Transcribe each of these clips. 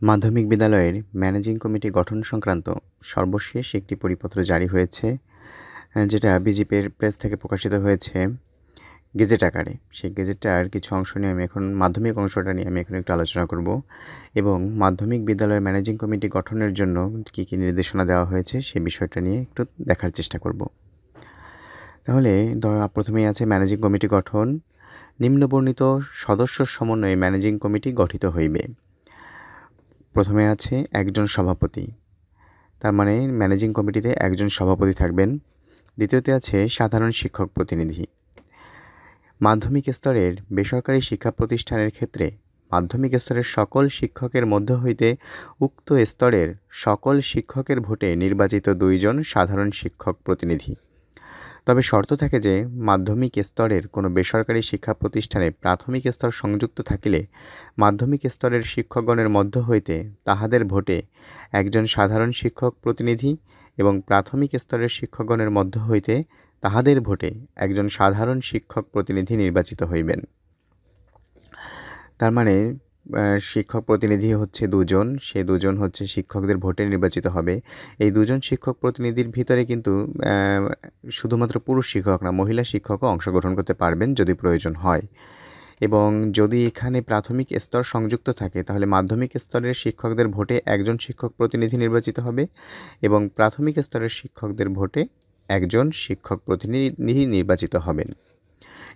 মাধ্যমিক বিদ্যালয়ের managing committee গঠন সংক্রান্ত সর্বশেষ একটি পরিপত্র জারি হয়েছে, যেটা বিজিপির প্রেস থেকে প্রকাশিত হয়েছে গেজেট আকারে। সেই গেজেটটার কিছু অংশ নিয়ে আমি এখন মাধ্যমিক অংশটা নিয়ে আমি এখন একটু আলোচনা করব এবং মাধ্যমিক বিদ্যালয়ের ম্যানেজিং কমিটি গঠনের জন্য কী কী নির্দেশনা দেওয়া হয়েছে সেই বিষয়টা নিয়ে একটু দেখার চেষ্টা করব। তাহলে প্রথমেই আছে ম্যানেজিং কমিটি গঠন। নিম্নবর্ণিত সদস্য সমন্বয়ে ম্যানেজিং কমিটি গঠিত হইবে। প্রথমে আছে একজন সভাপতি, তার মানে ম্যানেজিং কমিটিতে একজন সভাপতি থাকবেন। দ্বিতীয়তে আছে সাধারণ শিক্ষক প্রতিনিধি। মাধ্যমিক স্তরের বেসরকারি শিক্ষা প্রতিষ্ঠানের ক্ষেত্রে মাধ্যমিক স্তরের সকল শিক্ষকের মধ্য হইতে উক্ত স্তরের সকল শিক্ষকের ভোটে নির্বাচিত 2 জন সাধারণ শিক্ষক প্রতিনিধি। তবে শর্ত থাকে যে মাধ্যমিক স্তরের কোনো বেসরকারি শিক্ষা প্রতিষ্ঠানে প্রাথমিক স্তর সংযুক্ত থাকিলে মাধ্যমিক স্তরের শিক্ষকগণের মধ্য হইতে তাহাদের ভোটে একজন সাধারণ শিক্ষক প্রতিনিধি এবং প্রাথমিক স্তরের শিক্ষকগণের মধ্য হইতে তাহাদের ভোটে একজন সাধারণ শিক্ষক প্রতিনিধি নির্বাচিত হইবেন। তার মানে শিক্ষক প্রতিনিধি হচ্ছে 2 জন, সে 2 জন হচ্ছে শিক্ষকদের ভোটে নির্বাচিত হবে। এই 2 জন শিক্ষক প্রতিনিধির ভিতরে কিন্তু শুধুমাত্র পুরুষ শিক্ষক না, মহিলা শিক্ষকও অংশগ্রহণ করতে পারবেন যদি প্রয়োজন হয়। এবং যদি এখানে প্রাথমিক স্তর সংযুক্ত থাকে তাহলে মাধ্যমিক স্তরের শিক্ষকদের ভোটে একজন শিক্ষক প্রতিনিধি নির্বাচিত হবে এবং প্রাথমিক স্তরের শিক্ষকদের ভোটে একজন শিক্ষক প্রতিনিধি নির্বাচিত হবেন।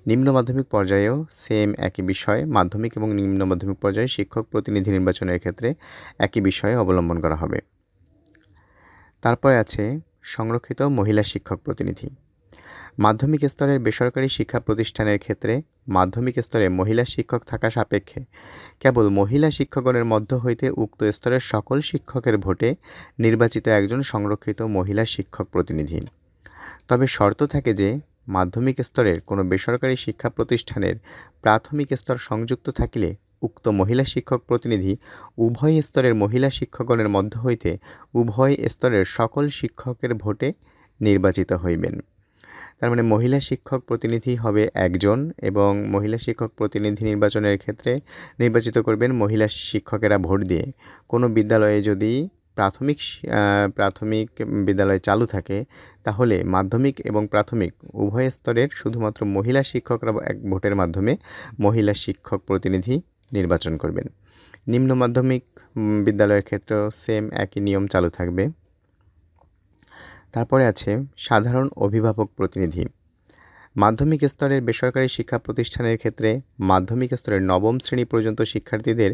নিম্ন মাধ্যমিক পর্যায়েও সেম একই বিষয়, মাধ্যমিক এবং নিম্ন মাধ্যমিক পর্যায়ে শিক্ষক প্রতিনিধি নির্বাচনের ক্ষেত্রে একই বিষয় অবলম্বন করা হবে। তারপরে আছে সংরক্ষিত মহিলা শিক্ষক প্রতিনিধি। মাধ্যমিক স্তরের বেসরকারি শিক্ষা প্রতিষ্ঠানের ক্ষেত্রে মাধ্যমিক স্তরে মহিলা শিক্ষক থাকা সাপেক্ষে কেবল মহিলা শিক্ষকগণের মধ্য হইতে উক্ত স্তরের সকল শিক্ষকের ভোটে নির্বাচিত একজন সংরক্ষিত মহিলা শিক্ষক প্রতিনিধি। তবে শর্ত থাকে যে মাধ্যমিক স্তরের কোনো বেসরকারি শিক্ষা প্রতিষ্ঠানের প্রাথমিক স্তর সংযুক্ত থাকিলে উক্ত মহিলা শিক্ষক প্রতিনিধি উভয় স্তরের মহিলা শিক্ষকগণের মধ্য হইতে উভয় স্তরের সকল শিক্ষকের ভোটে নির্বাচিত হইবেন। তার মানে মহিলা শিক্ষক প্রতিনিধি হবে একজন এবং মহিলা শিক্ষক প্রতিনিধি নির্বাচনের ক্ষেত্রে নির্বাচিত করবেন মহিলা শিক্ষকেরা ভোট দিয়ে। কোনো বিদ্যালয়ে যদি প্রাথমিক বিদ্যালয় চালু থাকে তাহলে মাধ্যমিক এবং প্রাথমিক উভয় স্তরের শুধুমাত্র মহিলা শিক্ষকরা এক ভোটের মাধ্যমে মহিলা শিক্ষক প্রতিনিধি নির্বাচন করবেন। নিম্ন মাধ্যমিক বিদ্যালয়ের ক্ষেত্রেও সেম একই নিয়ম চালু থাকবে। তারপরে আছে সাধারণ অভিভাবক প্রতিনিধি। মাধ্যমিক স্তরের বেসরকারি শিক্ষা প্রতিষ্ঠানের ক্ষেত্রে মাধ্যমিক স্তরের 9ম শ্রেণী পর্যন্ত শিক্ষার্থীদের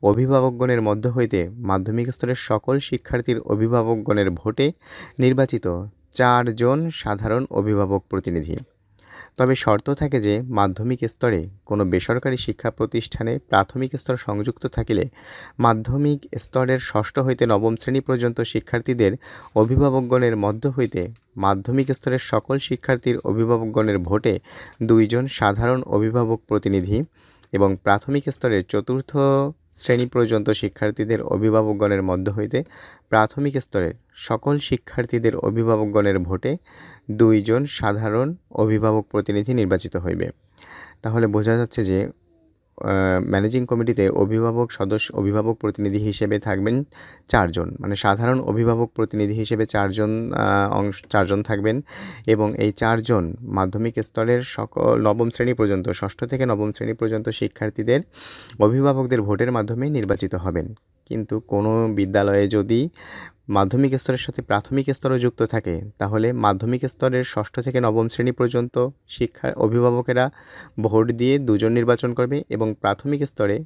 অভিভাবকগণের মধ্য হইতে মাধ্যমিক স্তরের সকল শিক্ষার্থীর অভিভাবকগণের ভোটে নির্বাচিত 4 জন সাধারণ অভিভাবক প্রতিনিধি। তবে শর্ত থাকে যে মাধ্যমিক স্তরে কোনো বেসরকারি শিক্ষা প্রতিষ্ঠানে প্রাথমিক স্তর সংযুক্ত থাকিলে মাধ্যমিক স্তরের 6ষ্ঠ হইতে 9ম শ্রেণী পর্যন্ত শিক্ষার্থীদের অভিভাবকগণের মধ্য হইতে মাধ্যমিক স্তরের সকল শিক্ষার্থীর অভিভাবকগণের ভোটে 2 জন সাধারণ অভিভাবক প্রতিনিধি এবং প্রাথমিক স্তরের 4র্থ শ্রেণী পর্যন্ত শিক্ষার্থীদের অভিভাবকগণের মধ্য হইতে প্রাথমিক স্তরের সকল শিক্ষার্থীদের অভিভাবকগণের ভোটে 2 জন সাধারণ অভিভাবক প্রতিনিধি নির্বাচিত হইবে। তাহলে বোঝা যাচ্ছে যে ম্যানেজিং কমিটিতে অভিভাবক প্রতিনিধি হিসেবে থাকবেন 4 জন, মানে সাধারণ অভিভাবক প্রতিনিধি হিসেবে 4 জন থাকবেন এবং এই 4 জন মাধ্যমিক স্তরের সকল 9ম শ্রেণী পর্যন্ত 6ষ্ঠ থেকে 9ম শ্রেণী পর্যন্ত শিক্ষার্থীদের অভিভাবকদের ভোটের মাধ্যমে নির্বাচিত হবেন। কিন্তু কোনো বিদ্যালয়ে যদি মাধ্যমিক স্তরের সাথে প্রাথমিক স্তরও যুক্ত থাকে তাহলে মাধ্যমিক স্তরের 6ষ্ঠ থেকে 9ম শ্রেণী পর্যন্ত অভিভাবকেরা ভোট দিয়ে 2 জন নির্বাচন করবে এবং প্রাথমিক স্তরে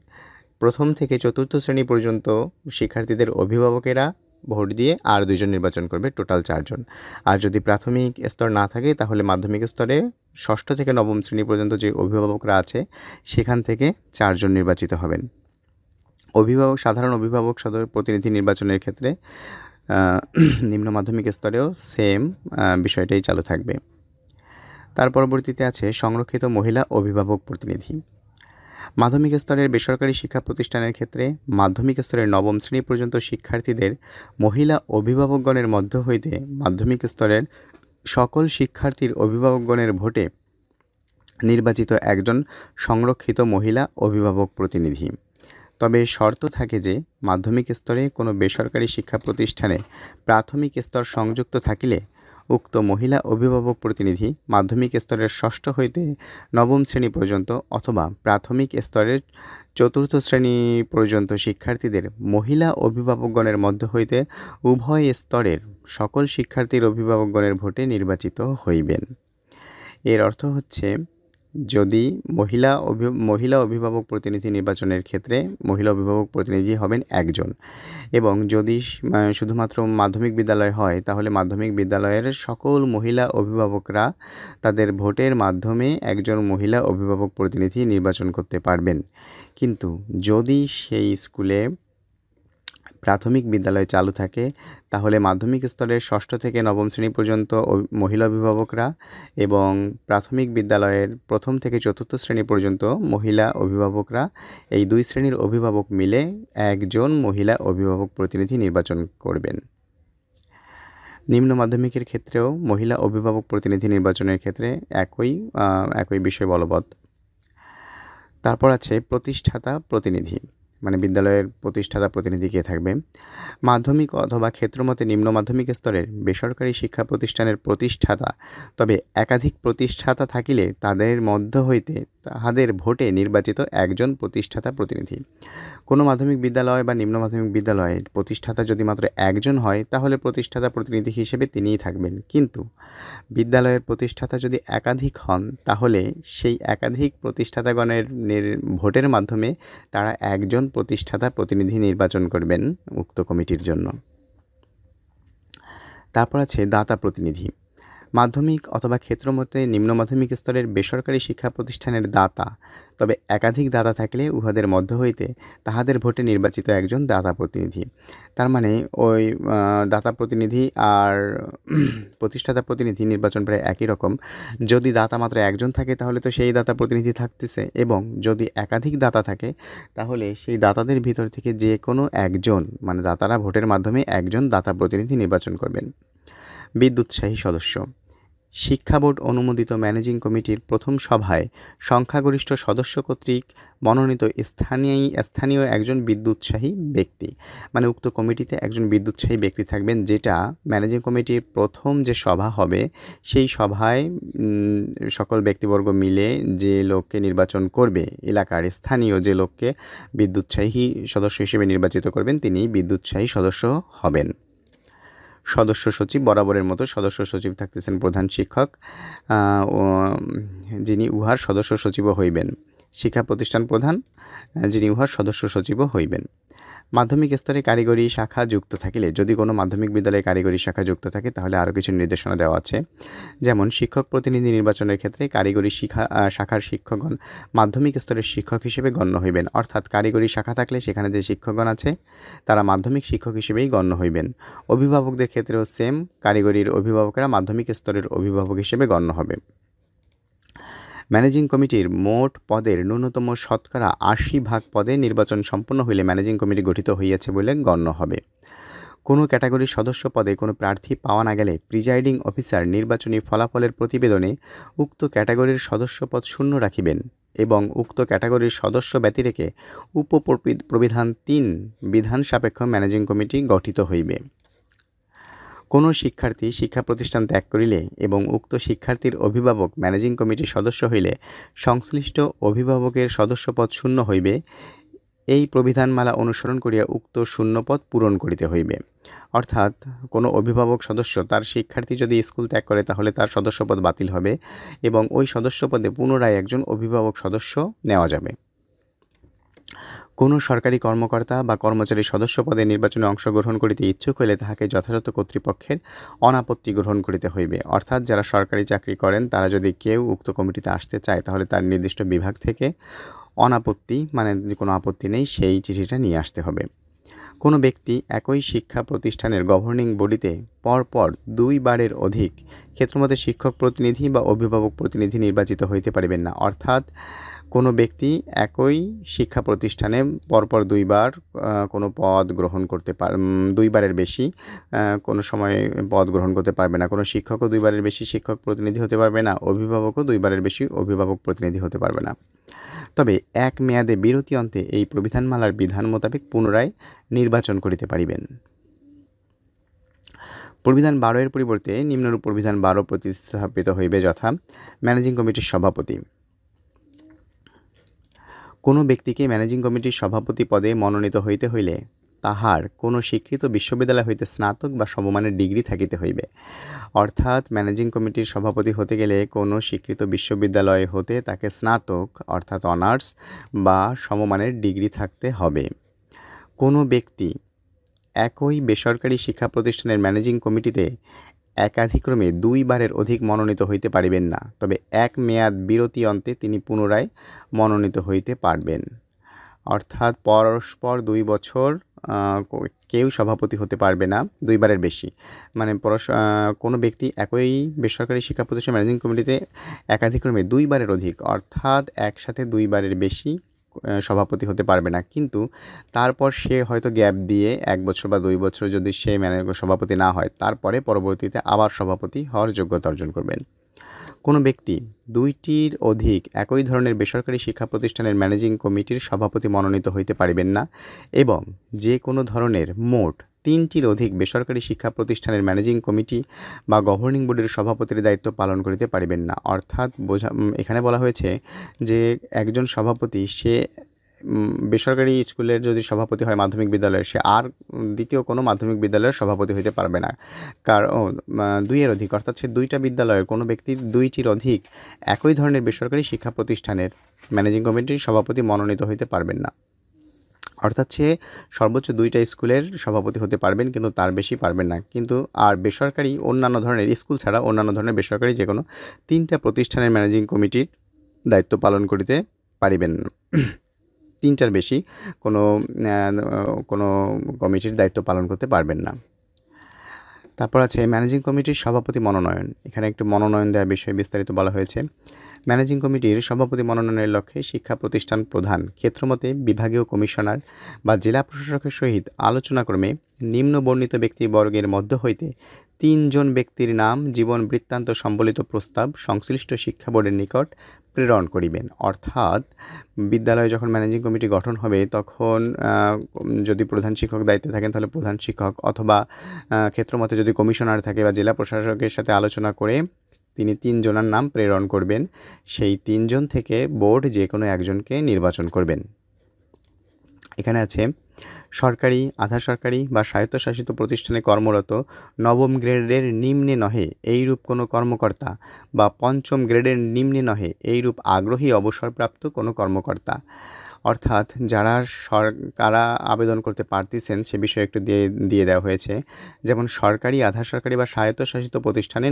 1ম থেকে 4র্থ শ্রেণী পর্যন্ত শিক্ষার্থীদের অভিভাবকেরা ভোট দিয়ে আর 2 জন নির্বাচন করবে, টোটাল 4 জন। আর যদি প্রাথমিক স্তর না থাকে তাহলে মাধ্যমিক স্তরে 6ষ্ঠ থেকে 9ম শ্রেণী পর্যন্ত যে অভিভাবকরা আছে সেখান থেকে 4 জন নির্বাচিত হবেন। সাধারণ অভিভাবক প্রতিনিধি নির্বাচনের ক্ষেত্রে নিম্ন মাধ্যমিক স্তরেও সেম বিষয়টাই চালু থাকবে। তার পরবর্তীতে আছে সংরক্ষিত মহিলা অভিভাবক প্রতিনিধি। মাধ্যমিক স্তরের বেসরকারি শিক্ষা প্রতিষ্ঠানের ক্ষেত্রে মাধ্যমিক স্তরের 9ম শ্রেণী পর্যন্ত শিক্ষার্থীদের মহিলা অভিভাবকগণের মধ্য হইতে মাধ্যমিক স্তরের সকল শিক্ষার্থীর অভিভাবকগণের ভোটে নির্বাচিত একজন সংরক্ষিত মহিলা অভিভাবক প্রতিনিধি। তবে শর্ত থাকে যে মাধ্যমিক স্তরে কোনো বেসরকারি শিক্ষা প্রতিষ্ঠানে প্রাথমিক স্তর সংযুক্ত থাকিলে উক্ত মহিলা অভিভাবক প্রতিনিধি মাধ্যমিক স্তরের ষষ্ঠ হইতে নবম শ্রেণী পর্যন্ত অথবা প্রাথমিক স্তরের চতুর্থ শ্রেণী পর্যন্ত শিক্ষার্থীদের মহিলা অভিভাবকগণের মধ্য হইতে উভয় স্তরের সকল শিক্ষার্থীর অভিভাবকগণের ভোটে নির্বাচিত হইবেন। এর অর্থ হচ্ছে, যদি মহিলা অভিভাবক প্রতিনিধি নির্বাচনের ক্ষেত্রে মহিলা অভিভাবক প্রতিনিধি হবেন একজন, এবং যদি শুধুমাত্র মাধ্যমিক বিদ্যালয় হয় তাহলে মাধ্যমিক বিদ্যালয়ের সকল মহিলা অভিভাবকরা তাদের ভোটের মাধ্যমে একজন মহিলা অভিভাবক প্রতিনিধি নির্বাচন করতে পারবেন। কিন্তু যদি সেই স্কুলে প্রাথমিক বিদ্যালয় চালু থাকে তাহলে মাধ্যমিক স্তরের ষষ্ঠ থেকে নবম শ্রেণী পর্যন্ত মহিলা অভিভাবকরা এবং প্রাথমিক বিদ্যালয়ের প্রথম থেকে চতুর্থ শ্রেণী পর্যন্ত মহিলা অভিভাবকরা, এই দুই শ্রেণীর অভিভাবক মিলে একজন মহিলা অভিভাবক প্রতিনিধি নির্বাচন করবেন। নিম্ন মাধ্যমিকের ক্ষেত্রেও মহিলা অভিভাবক প্রতিনিধি নির্বাচনের ক্ষেত্রে একই বিষয় বলবৎ। তারপর আছে প্রতিষ্ঠাতা প্রতিনিধি, মানে বিদ্যালয়ের প্রতিষ্ঠাতা প্রতিনিধি কে থাকবে। মাধ্যমিক অথবা ক্ষেত্রমতে নিম্ন মাধ্যমিক স্তরের বেসরকারি শিক্ষা প্রতিষ্ঠানের প্রতিষ্ঠাতা, তবে একাধিক প্রতিষ্ঠাতা থাকিলে তাদের মধ্য হইতে তাহাদের ভোটে নির্বাচিত একজন প্রতিষ্ঠাতা প্রতিনিধি। কোনো মাধ্যমিক বিদ্যালয় বা নিম্ন মাধ্যমিক বিদ্যালয়ের প্রতিষ্ঠাতা যদি মাত্র একজন হয় তাহলে প্রতিষ্ঠাতা প্রতিনিধি হিসেবে তিনিই থাকবেন। কিন্তু বিদ্যালয়ের প্রতিষ্ঠাতা যদি একাধিক হন তাহলে সেই একাধিক প্রতিষ্ঠাতাগণের ভোটের মাধ্যমে তারা একজন প্রতিষ্ঠাতা প্রতিনিধি নির্বাচন করবেন উক্ত কমিটির জন্য। তারপর আছে দাতা প্রতিনিধি। মাধ্যমিক অথবা ক্ষেত্রমতে নিম্ন মাধ্যমিক স্তরের বেসরকারি শিক্ষা প্রতিষ্ঠানের দাতা, তবে একাধিক দাতা থাকলে উহাদের মধ্য হইতে তাহাদের ভোটে নির্বাচিত একজন দাতা প্রতিনিধি। তার মানে ওই দাতা প্রতিনিধি আর প্রতিষ্ঠাতা প্রতিনিধি নির্বাচন প্রায় একই রকম। যদি দাতা মাত্র একজন থাকে তাহলে তো সেই দাতা প্রতিনিধি থাকতেছে, এবং যদি একাধিক দাতা থাকে তাহলে সেই দাতাদের ভিতর থেকে যে কোনো একজন, মানে দাতারা ভোটের মাধ্যমে একজন দাতা প্রতিনিধি নির্বাচন করবেন। বিদ্যুৎসাহী সদস্য। শিক্ষা বোর্ড অনুমোদিত ম্যানেজিং কমিটির প্রথম সভায় সংখ্যাগরিষ্ঠ সদস্য কর্তৃক মনোনীত স্থানীয় একজন বিদ্যুৎসাহী ব্যক্তি, মানে উক্ত কমিটিতে একজন বিদ্যুৎসাহী ব্যক্তি থাকবেন, যেটা ম্যানেজিং কমিটির প্রথম যে সভা হবে সেই সভায় সকল ব্যক্তিবর্গ মিলে যে লোককে নির্বাচন করবে, এলাকার স্থানীয় যে লোককে বিদ্যুৎসাহী সদস্য হিসেবে নির্বাচিত করবেন তিনি বিদ্যুৎসাহী সদস্য হবেন। সদস্য সচিব, বরাবরের মতো সদস্য সচিব থাকতেছেন প্রধান শিক্ষক, যিনি উহার সদস্য সচিবও হইবেন। শিক্ষা প্রতিষ্ঠান প্রধান, যিনি উহার সদস্য সচিবও হইবেন। মাধ্যমিক স্তরে কারিগরি শাখা যুক্ত থাকিলে, যদি কোনো মাধ্যমিক বিদ্যালয়ে কারিগরি শাখা যুক্ত থাকে তাহলে আরও কিছু নির্দেশনা দেওয়া আছে। যেমন শিক্ষক প্রতিনিধি নির্বাচনের ক্ষেত্রে কারিগরি শাখার শিক্ষকগণ মাধ্যমিক স্তরের শিক্ষক হিসেবে গণ্য হইবেন। অর্থাৎ কারিগরি শাখা থাকলে সেখানে যে শিক্ষকগণ আছে তারা মাধ্যমিক শিক্ষক হিসেবেই গণ্য হইবেন। অভিভাবকদের ক্ষেত্রেও সেম, কারিগরির অভিভাবকেরা মাধ্যমিক স্তরের অভিভাবক হিসেবে গণ্য হবে। ম্যানেজিং কমিটির মোট পদের ন্যূনতম শতকরা ৮০% পদে নির্বাচন সম্পন্ন হইলে ম্যানেজিং কমিটি গঠিত হইয়াছে বলে গণ্য হবে। কোনো ক্যাটাগরির সদস্য পদে কোনো প্রার্থী পাওয়া না গেলে প্রিজাইডিং অফিসার নির্বাচনী ফলাফলের প্রতিবেদনে উক্ত ক্যাটাগরির সদস্য পদ শূন্য রাখিবেন এবং উক্ত ক্যাটাগরির সদস্য ব্যতিরেকে উপপ্রবিধান ৩ বিধান সাপেক্ষ ম্যানেজিং কমিটি গঠিত হইবে। কোনো শিক্ষার্থী শিক্ষা প্রতিষ্ঠান ত্যাগ করিলে এবং উক্ত শিক্ষার্থীর অভিভাবক ম্যানেজিং কমিটির সদস্য হইলে সংশ্লিষ্ট অভিভাবকের সদস্যপদ শূন্য হইবে। এই প্রবিধানমালা অনুসরণ করিয়া উক্ত শূন্যপদ পূরণ করিতে হইবে। অর্থাৎ কোনো অভিভাবক সদস্য তার শিক্ষার্থী যদি স্কুল ত্যাগ করে তাহলে তার সদস্যপদ বাতিল হবে এবং ওই সদস্যপদে পুনরায় একজন অভিভাবক সদস্য নেওয়া যাবে। কোনো সরকারি কর্মকর্তা বা কর্মচারী সদস্য পদে নির্বাচনে অংশগ্রহণ করিতে ইচ্ছুক হইলে তাহাকে যথাযথ কর্তৃপক্ষের অনাপত্তি গ্রহণ করিতে হইবে। অর্থাৎ যারা সরকারি চাকরি করেন তারা যদি কেউ উক্ত কমিটিতে আসতে চায় তাহলে তার নির্দিষ্ট বিভাগ থেকে অনাপত্তি, মানে কোনো আপত্তি নেই, সেই চিঠিটা নিয়ে আসতে হবে। কোনো ব্যক্তি একই শিক্ষা প্রতিষ্ঠানের গভর্নিং বডিতে পরপর 2 বারের অধিক ক্ষেত্রমতে শিক্ষক প্রতিনিধি বা অভিভাবক প্রতিনিধি নির্বাচিত হইতে পারিবেন না। অর্থাৎ কোনো ব্যক্তি একই শিক্ষা প্রতিষ্ঠানে পরপর 2 বার কোনো পদ গ্রহণ করতে 2 বারের বেশি কোনো সময় পদ গ্রহণ করতে পারবে না। কোনো শিক্ষকও 2 বারের বেশি শিক্ষক প্রতিনিধি হতে পারবে না, অভিভাবকও 2 বারের বেশি অভিভাবক প্রতিনিধি হতে পারবে না। তবে এক মেয়াদে বিরতি অন্তে এই প্রবিধানমালার বিধান মোতাবেক পুনরায় নির্বাচন করিতে পারিবেন। প্রবিধান 12 এর পরিবর্তে নিম্নরূপ প্রবিধান 12 প্রতিস্থাপিত হইবে, যথা ম্যানেজিং কমিটির সভাপতি। কোনো ব্যক্তিকে ম্যানেজিং কমিটির সভাপতি পদে মনোনীত হইতে হইলে তাহার কোনো স্বীকৃত বিশ্ববিদ্যালয় হইতে স্নাতক বা সমমানের ডিগ্রি থাকিতে হইবে। অর্থাৎ ম্যানেজিং কমিটির সভাপতি হতে গেলে কোনো স্বীকৃত বিশ্ববিদ্যালয় হতে তাকে স্নাতক অর্থাৎ অনার্স বা সমমানের ডিগ্রি থাকতে হবে। কোনো ব্যক্তি একই বেসরকারি শিক্ষা প্রতিষ্ঠানের ম্যানেজিং কমিটিতে একাধিক্রমে 2 বারের অধিক মনোনীত হইতে পারিবেন না, তবে এক মেয়াদ বিরতি অন্তে তিনি পুনরায় মনোনীত হইতে পারবেন। অর্থাৎ পরস্পর 2 বছর কেউ সভাপতি হতে পারবে না 2 বারের বেশি। মানে কোনো ব্যক্তি একই বেসরকারি শিক্ষা প্রতিষ্ঠান ম্যানেজিং কমিটিতে একাধিক্রমে 2 বারের অধিক অর্থাৎ একসাথে 2 বারের বেশি সভাপতি হতে পারবে না, কিন্তু তারপর সে হয়তো গ্যাপ দিয়ে 1 বছর বা 2 বছর যদি সে সভাপতি না হয়, তারপরে পরবর্তীতে আবার সভাপতি হওয়ার যোগ্যতা অর্জন করবেন। কোনো ব্যক্তি 2টির অধিক একই ধরনের বেসরকারি শিক্ষা প্রতিষ্ঠানের ম্যানেজিং কমিটির সভাপতি মনোনীত হইতে পারিবেন না এবং যে কোনো ধরনের মোট 3টির অধিক বেসরকারি শিক্ষা প্রতিষ্ঠানের ম্যানেজিং কমিটি বা গভর্নিং বোর্ডের সভাপতির দায়িত্ব পালন করিতে পারিবেন না। অর্থাৎ এখানে বলা হয়েছে যে একজন সভাপতি সে বেসরকারি স্কুলের যদি সভাপতি হয় মাধ্যমিক বিদ্যালয়ের, সে আর দ্বিতীয় কোনো মাধ্যমিক বিদ্যালয়ের সভাপতি হইতে পারবে না। কারণ 2-এর অধিক অর্থাৎ সে 2টা বিদ্যালয়ের কোনো ব্যক্তি 2টির অধিক একই ধরনের বেসরকারি শিক্ষা প্রতিষ্ঠানের ম্যানেজিং কমিটির সভাপতি মনোনীত হইতে পারবেন না। অর্থাৎ সে সর্বোচ্চ 2টা স্কুলের সভাপতি হতে পারবেন, কিন্তু তার বেশি পারবেন না। কিন্তু আর বেসরকারি অন্যান্য ধরনের স্কুল ছাড়া অন্যান্য ধরনের বেসরকারি যে কোনো 3টা প্রতিষ্ঠানের ম্যানেজিং কমিটির দায়িত্ব পালন করিতে পারিবেন না। 3টার বেশি কোনো কমিটির দায়িত্ব পালন করতে পারবেন না। তারপর আছে ম্যানেজিং কমিটির সভাপতি মনোনয়ন। এখানে একটু মনোনয়ন দেওয়ার বিষয়ে বিস্তারিত বলা হয়েছে। ম্যানেজিং কমিটির সভাপতি মনোনয়নের লক্ষ্যে শিক্ষা প্রতিষ্ঠান প্রধান ক্ষেত্রমতে বিভাগীয় কমিশনার বা জেলা প্রশাসকের সহিত আলোচনাক্রমে নিম্নবর্ণিত ব্যক্তিবর্গের মধ্য হইতে 3 জন ব্যক্তির নাম জীবন বৃত্তান্ত সম্বলিত প্রস্তাব সংশ্লিষ্ট শিক্ষা বোর্ডের নিকট প্রেরণ করিবেন। অর্থাৎ বিদ্যালয়ে যখন ম্যানেজিং কমিটি গঠন হবে তখন যদি প্রধান শিক্ষক দায়িত্বে থাকেন তাহলে প্রধান শিক্ষক অথবা ক্ষেত্রমতে যদি কমিশনার থাকে বা জেলা প্রশাসকের সাথে আলোচনা করে তিনি 3 জনের নাম প্রেরণ করবেন। সেই 3 জন থেকে বোর্ড যে কোনো একজনকে নির্বাচন করবেন। এখানে আছে সরকারি, আধা সরকারি বা স্বায়ত্তশাসিত প্রতিষ্ঠানে কর্মরত নবম গ্রেডের নিম্নে নহে এইরূপ কোনো কর্মকর্তা বা পঞ্চম গ্রেডের নিম্নে নহে এইরূপ আগ্রহী অবসরপ্রাপ্ত কোনো কর্মকর্তা। অর্থাৎ কারা আবেদন করতে পারতেছেন সে বিষয়ে একটু দিয়ে দেওয়া হয়েছে। যেমন সরকারি, আধা সরকারি বা স্বায়ত্তশাসিত প্রতিষ্ঠানে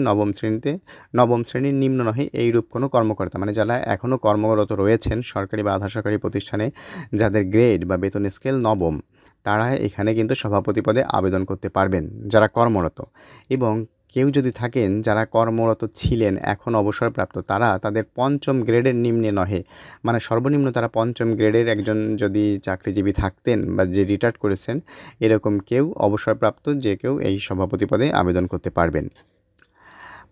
নবম শ্রেণীর নিম্ন নহে এইরূপ কোনো কর্মকর্তা, মানে যারা এখনও কর্মরত রয়েছেন সরকারি বা আধা সরকারি প্রতিষ্ঠানে, যাদের গ্রেড বা বেতন স্কেল নবম, তারা এখানে কিন্তু সভাপতি পদে আবেদন করতে পারবেন যারা কর্মরত। এবং কেউ যদি থাকেন যারা কর্মরত ছিলেন এখন অবসরপ্রাপ্ত, তারা তাদের পঞ্চম গ্রেডের নিম্নে নহে, মানে সর্বনিম্ন তারা পঞ্চম গ্রেডের একজন যদি চাকরিজীবী থাকতেন বা যে রিটায়ার্ড করেছেন এরকম কেউ অবসরপ্রাপ্ত যে কেউ এই সভাপতি পদে আবেদন করতে পারবেন।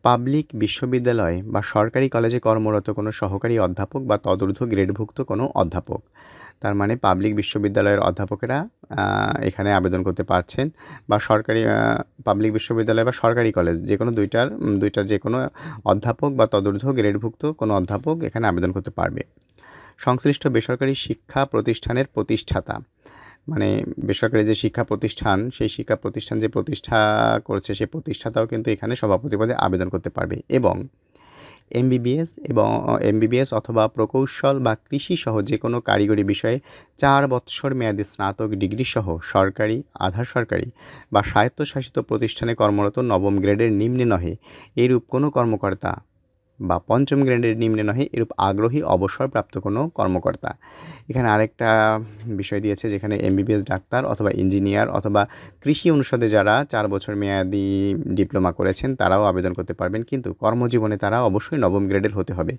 পাবলিক বিশ্ববিদ্যালয় বা সরকারি কলেজে কর্মরত কোনো সহকারী অধ্যাপক বা তদূর্ধ্ব গ্রেডভুক্ত কোনো অধ্যাপক, তার মানে পাবলিক বিশ্ববিদ্যালয়ের অধ্যাপকেরা এখানে আবেদন করতে পারছেন, বা সরকারি পাবলিক বিশ্ববিদ্যালয় বা সরকারি কলেজ যে কোনো দুইটার যে কোনো অধ্যাপক বা তদূর্ধ্ব গ্রেডভুক্ত কোনো অধ্যাপক এখানে আবেদন করতে পারবে। সংশ্লিষ্ট বেসরকারি শিক্ষা প্রতিষ্ঠানের প্রতিষ্ঠাতা, মানে বেসরকারি যে শিক্ষা প্রতিষ্ঠান সেই শিক্ষা প্রতিষ্ঠান যে প্রতিষ্ঠা করছে সেই প্রতিষ্ঠাতাও কিন্তু এখানে সভাপতি পদে আবেদন করতে পারবে। এবং এমবিবিএস অথবা প্রকৌশল বা কৃষি সহ যে কোনো কারিগরি বিষয়ে 4 বৎসর মেয়াদী স্নাতক ডিগ্রি সহ সরকারি, আধা সরকারি বা স্বায়ত্তশাসিত প্রতিষ্ঠানে কর্মরত নবম গ্রেডের নিম্নে নহে এরূপ কোনো কর্মকর্তা বা পঞ্চম গ্রেডের নিম্নে নহে এরূপ আগ্রহী অবসরপ্রাপ্ত কোনো কর্মকর্তা। এখানে আরেকটা বিষয় দিয়েছে যেখানে এমবিবিএস ডাক্তার অথবা ইঞ্জিনিয়ার অথবা কৃষি অনুষদে যারা 4 বছর মেয়াদি ডিপ্লোমা করেছেন তারাও আবেদন করতে পারবেন, কিন্তু কর্মজীবনে তারা অবশ্যই নবম গ্রেডের হতে হবে,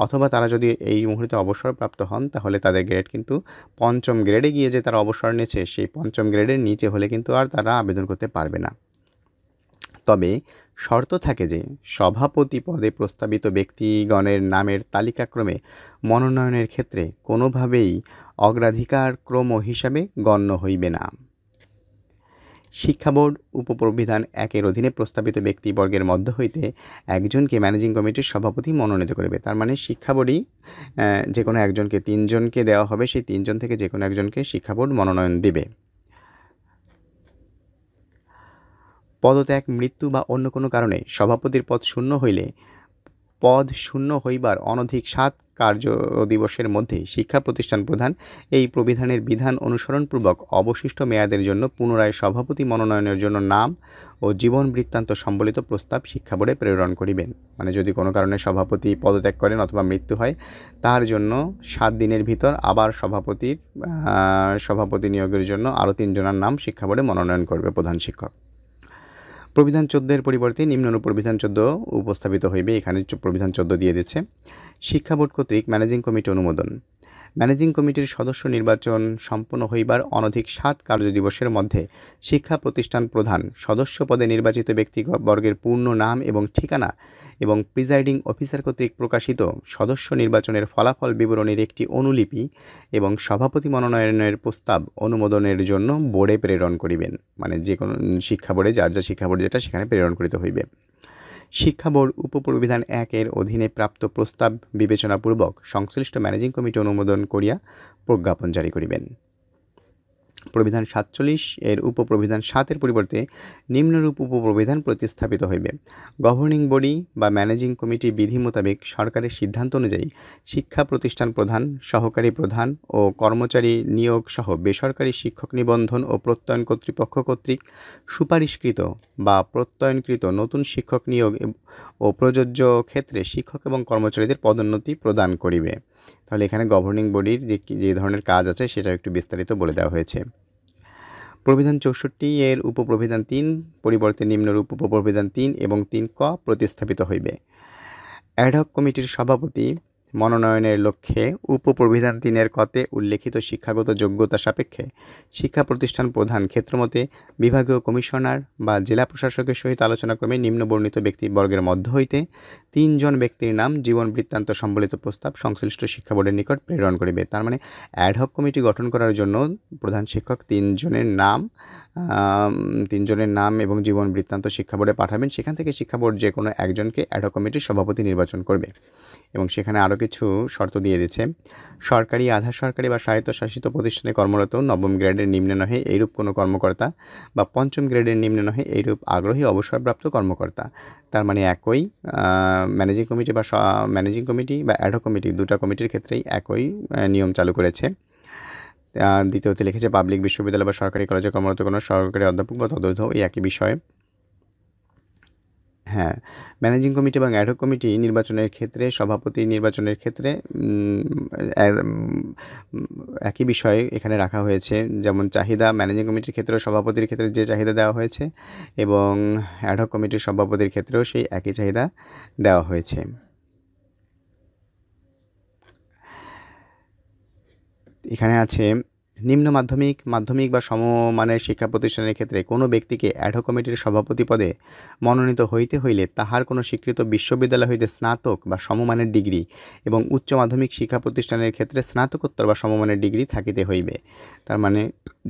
অথবা তারা যদি এই মুহূর্তে অবসরপ্রাপ্ত হন তাহলে তাদের গ্রেড কিন্তু পঞ্চম গ্রেডে গিয়ে যে তারা অবসর নিয়েছে সেই পঞ্চম গ্রেডের নিচে হলে কিন্তু আর তারা আবেদন করতে পারবে না। তবে শর্ত থাকে যে সভাপতি পদে প্রস্তাবিত ব্যক্তিগণের নামের তালিকাক্রমে মনোনয়নের ক্ষেত্রে কোনোভাবেই অগ্রাধিকারক্রম হিসাবে গণ্য হইবে না। শিক্ষা বোর্ড উপপ্রবিধান 1-এর অধীনে প্রস্তাবিত ব্যক্তিবর্গের মধ্য হইতে একজনকে ম্যানেজিং কমিটির সভাপতি মনোনীত করিবে। তার মানে শিক্ষা বোর্ডই যে কোনো একজনকে, 3 জনকে দেওয়া হবে, সেই 3 জন থেকে যে কোনো একজনকে শিক্ষা বোর্ড মনোনয়ন দিবে। পদত্যাগ, মৃত্যু বা অন্য কোনো কারণে সভাপতির পদ শূন্য হইলে পদ শূন্য হইবার অনধিক 7 কার্য দিবসের মধ্যে শিক্ষা প্রতিষ্ঠান প্রধান এই প্রবিধানের বিধান অনুসরণপূর্বক অবশিষ্ট মেয়াদের জন্য পুনরায় সভাপতি মনোনয়নের জন্য নাম ও জীবন বৃত্তান্ত সম্বলিত প্রস্তাব শিক্ষা বোর্ডে প্রেরণ করিবেন। মানে যদি কোনো কারণে সভাপতি পদত্যাগ করেন অথবা মৃত্যু হয়, তার জন্য 7 দিনের ভিতর আবার সভাপতি নিয়োগের জন্য আরও 3 জনের নাম শিক্ষা বোর্ডে মনোনয়ন করবে প্রধান শিক্ষক। প্রবিধান 14-এর পরিবর্তে নিম্নরূপ প্রবিধান 14 উপস্থাপিত হইবে। এখানে প্রবিধান 14 দিয়ে দিচ্ছে। শিক্ষা বোর্ড কর্তৃক ম্যানেজিং কমিটি অনুমোদন। ম্যানেজিং কমিটির সদস্য নির্বাচন সম্পন্ন হইবার অনধিক 7 কার্যদিবসের মধ্যে শিক্ষা প্রতিষ্ঠান প্রধান সদস্য পদে নির্বাচিত ব্যক্তিবর্গের পূর্ণ নাম এবং ঠিকানা এবং প্রিজাইডিং অফিসার কর্তৃক প্রকাশিত সদস্য নির্বাচনের ফলাফল বিবরণীর একটি অনুলিপি এবং সভাপতি মনোনয়নের প্রস্তাব অনুমোদনের জন্য বোর্ডে প্রেরণ করিবেন। মানে যে কোনো শিক্ষা বোর্ডে যার যা শিক্ষা বোর্ড যেটা সেখানে প্রেরণ করিতে হইবে। শিক্ষা বোর্ড উপপ্রবিধান 1-এর অধীনে প্রাপ্ত প্রস্তাব বিবেচনাপূর্বক সংশ্লিষ্ট ম্যানেজিং কমিটি অনুমোদন করিয়া প্রজ্ঞাপন জারি করিবেন। প্রবিধান 47-এর উপপ্রবিধান 7-এর পরিবর্তে নিম্নরূপ উপপ্রবিধান প্রতিস্থাপিত হইবে। গভর্নিং বডি বা ম্যানেজিং কমিটি বিধি মোতাবেক সরকারের সিদ্ধান্ত অনুযায়ী শিক্ষা প্রতিষ্ঠান প্রধান, সহকারী প্রধান ও কর্মচারী নিয়োগ সহ বেসরকারি শিক্ষক নিবন্ধন ও প্রত্যয়ন কর্তৃপক্ষ কর্তৃক সুপারিশকৃত বা প্রত্যয়নকৃত নতুন শিক্ষক নিয়োগ ও প্রযোজ্য ক্ষেত্রে শিক্ষক এবং কর্মচারীদের পদোন্নতি প্রদান করিবে। তাহলে এখানে গভর্নিং বডির যে ধরনের কাজ আছে সেটা একটু বিস্তারিত বলে দেওয়া হয়েছে। প্রবিধান 64-এর উপপ্রবিধান 3 পরিবর্তে নিম্নরূপ উপপ্রবিধান 3 এবং 3ক প্রতিস্থাপিত হইবে। অ্যাডহক কমিটির সভাপতি মনোনয়নের লক্ষ্যে উপপ্রবিধান 3-এর কতে উল্লেখিত শিক্ষাগত যোগ্যতা সাপেক্ষে শিক্ষা প্রতিষ্ঠান প্রধান ক্ষেত্রমতে বিভাগীয় কমিশনার বা জেলা প্রশাসকের সহিত আলোচনাক্রমে নিম্নবর্ণিত ব্যক্তিবর্গের মধ্য হইতে 3 জন ব্যক্তির নাম জীবন বৃত্তান্ত সম্বলিত প্রস্তাব সংশ্লিষ্ট শিক্ষা বোর্ডের নিকট প্রেরণ করিবে। তার মানে অ্যাডহক কমিটি গঠন করার জন্য প্রধান শিক্ষক 3 জনের নাম এবং জীবন বৃত্তান্ত শিক্ষা বোর্ডে পাঠাবেন। সেখান থেকে শিক্ষা বোর্ড যে কোনো একজনকে অ্যাডহক কমিটির সভাপতি নির্বাচন করবে। এবং সেখানে আরও কিছু শর্ত দিয়ে দিচ্ছে। সরকারি, আধা সরকারি বা স্বায়ত্তশাসিত প্রতিষ্ঠানে কর্মরত নবম গ্রেডের নিম্নে নহে এইরূপ কোনো কর্মকর্তা বা পঞ্চম গ্রেডের নিম্নে নহে এইরূপ আগ্রহী অবসরপ্রাপ্ত কর্মকর্তা। তার মানে একই ম্যানেজিং কমিটি বা অ্যাডহক কমিটি, দুটা কমিটির ক্ষেত্রেই একই নিয়ম চালু করেছে। দ্বিতীয়তে লিখেছে পাবলিক বিশ্ববিদ্যালয় বা সরকারি কলেজে কর্মরত কোনো সরকারি অধ্যাপক বা তদূর্ধ্ব এই একই বিষয়। হ্যাঁ, ম্যানেজিং কমিটি এবং অ্যাডহক কমিটি নির্বাচনের ক্ষেত্রে, সভাপতি নির্বাচনের ক্ষেত্রে একই বিষয় এখানে রাখা হয়েছে। যেমন চাহিদা ম্যানেজিং কমিটির ক্ষেত্রেও সভাপতির ক্ষেত্রে যে চাহিদা দেওয়া হয়েছে এবং অ্যাডহক কমিটির সভাপতির ক্ষেত্রেও সেই একই চাহিদা দেওয়া হয়েছে। এখানে আছে নিম্ন মাধ্যমিক বা সমমানের শিক্ষা প্রতিষ্ঠানের ক্ষেত্রে কোনো ব্যক্তিকে অ্যাডহক কমিটির সভাপতি পদে মনোনীত হইতে হইলে তাহার কোনো স্বীকৃত বিশ্ববিদ্যালয় হইতে স্নাতক বা সমমানের ডিগ্রি এবং উচ্চ মাধ্যমিক শিক্ষা প্রতিষ্ঠানের ক্ষেত্রে স্নাতকোত্তর বা সমমানের ডিগ্রি থাকিতে হইবে। তার মানে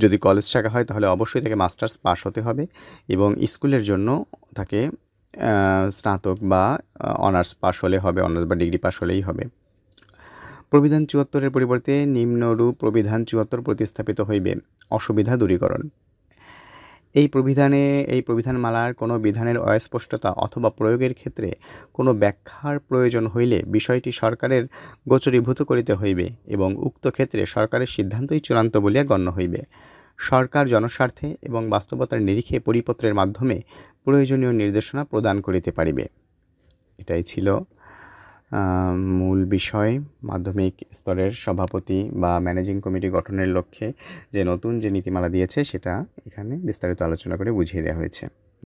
যদি কলেজ শাখা হয় তাহলে অবশ্যই তাকে মাস্টার্স পাস হতে হবে এবং স্কুলের জন্য তাকে স্নাতক বা অনার্স পাস হলে হবে, অনার্স বা ডিগ্রি পাস হলেই হবে। প্রবিধান 74-এর পরিবর্তে নিম্নরূপ প্রবিধান 74 প্রতিস্থাপিত হইবে। অসুবিধা দূরীকরণ। এই প্রবিধানমালার কোনো বিধানের অস্পষ্টতা অথবা প্রয়োগের ক্ষেত্রে কোনো ব্যাখ্যার প্রয়োজন হইলে বিষয়টি সরকারের গোচরীভূত করিতে হইবে এবং উক্ত ক্ষেত্রে সরকারের সিদ্ধান্তই চূড়ান্ত বলিয়া গণ্য হইবে। সরকার জনস্বার্থে এবং বাস্তবতার নিরিখে পরিপত্রের মাধ্যমে প্রয়োজনীয় নির্দেশনা প্রদান করিতে পারিবে। এটাই ছিল মূল বিষয়। মাধ্যমিক স্তরের সভাপতি বা ম্যানেজিং কমিটি গঠনের লক্ষ্যে যে নতুন যে নীতিমালা দিয়েছে সেটা এখানে বিস্তারিত আলোচনা করে বুঝিয়ে দেওয়া হয়েছে।